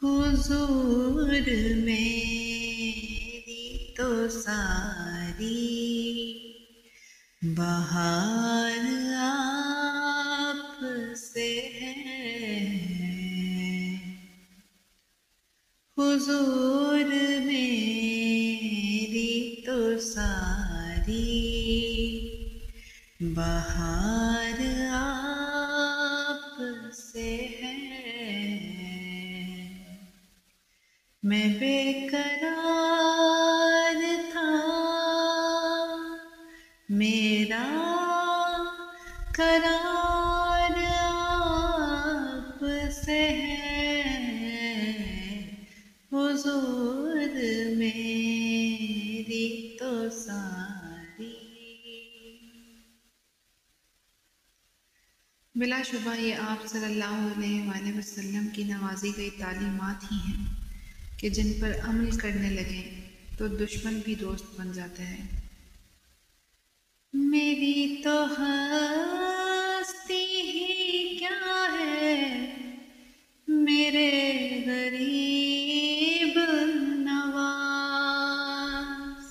हुजूर मेरी तो सारी बहार आप से है। हुजूर मेरी तो सारी बहार आप से है। मैं बेकरार था, मेरा करार आप से है। हुजूर मेरी तो सारी। बिलाशुबा ये आप सल्लल्लाहु अलैहि वसल्लम की नवाजी गई तालीमात ही हैं कि जिन पर अमल करने लगें तो दुश्मन भी दोस्त बन जाते हैं। मेरी तो हस्ती ही क्या है, मेरे गरीब नवाज।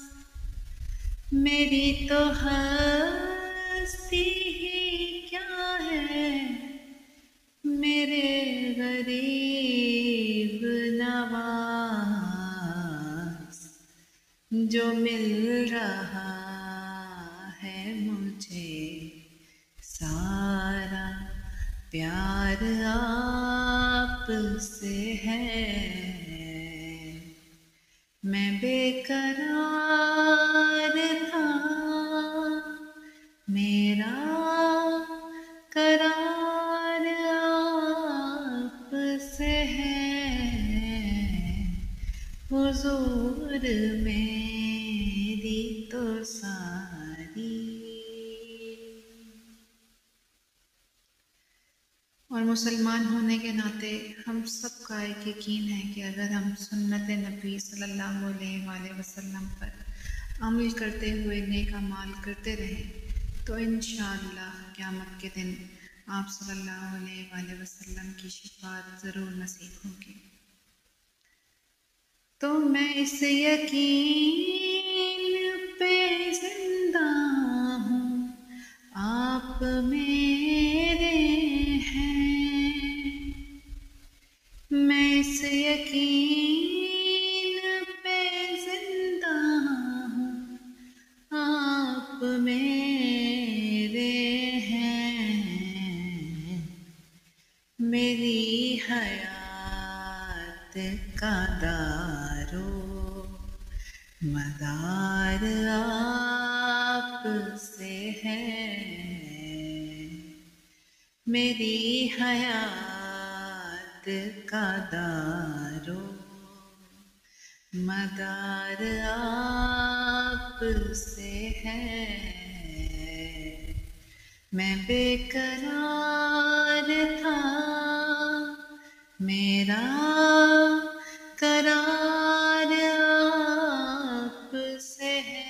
मेरी तो हस्ती ही क्या है, मेरे गरीब नवाज। जो मिल रहा है मुझे सारा प्यार आप से है। मैं बेकरार था, मेरा करार आप से है। हुजूर मेरी तो सारी। और मुसलमान होने के नाते हम सब का एक यकीन है कि अगर हम सुन्नत नबी सल्लल्लाहु अलैहि वसल्लम पर अमल करते हुए नेक अमाल करते रहें तो इंशाअल्लाह क़यामत के दिन आप सल्लल्लाहु अलैहि वसल्लम की शफ़ाअत ज़रूर नसीब होगी। तो मैं इस यकीन पे जिंदा हूँ, आप मेरे हैं। मैं इस यकीन पे जिंदा हूँ, आप मेरे हैं। मेरी हयात का दारो मदार आप से है। मेरी हयात का दारो मदार आप से है। मैं बेकरार था, मेरा करार आप से है।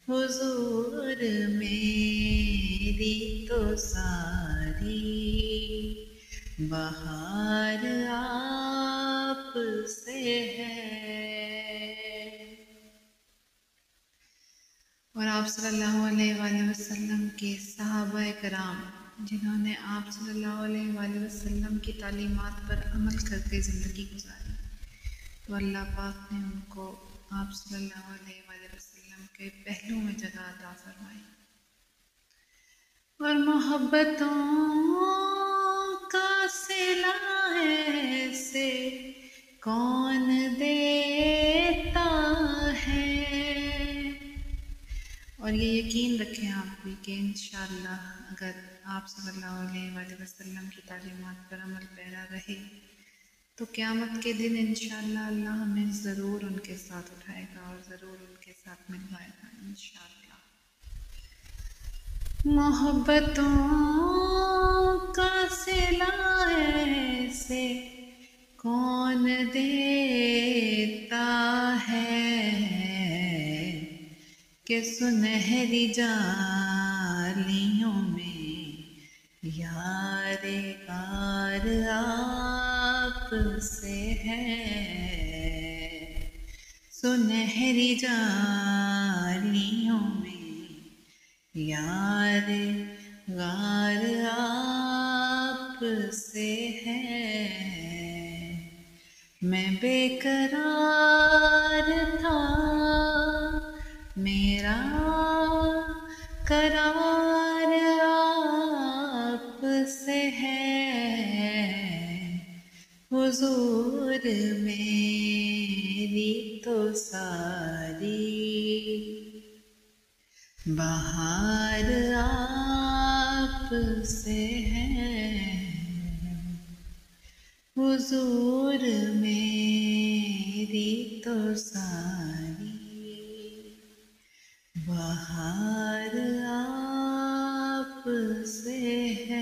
हुजूर मेरी तो सारी बहार आप से है। और आप सल्लल्लाहु अलैहि वसल्लम के सहाबाए कराम जिन्होंने आप सल्लल्लाहु अलैहि वसल्लम की तालीमात पर अमल करके ज़िंदगी गुजारी, तो अल्लाह पाक ने उनको आप सल्लल्लाहु अलैहि वसल्लम के पहलू में जगह अता फरमाई। और मोहब्बतों का सिला ऐसे कौन देता है। और ये यकीन रखें आप भी कि इंशाअल्लाह अगर आप सल्लल्लाहु अलैहि वसल्लम की तालीमात पर अमल पैरा रहे तो क़यामत के दिन इंशाअल्लाह अल्लाह हमें ज़रूर उनके साथ उठाएगा और ज़रूर उनके साथ मिलवाएगा इंशाअल्लाह। मोहब्बतों का सिला ऐसे कौन देता है कि सुनहरी जालियों में यार गार मेरी जालियों में यार गार आप से है। मैं बेकरार था, मेरा करार आप से है। हुजूर मेरी तो सारी बहार आप से है। हुजूर मेरी तो सारी बहार आप से है।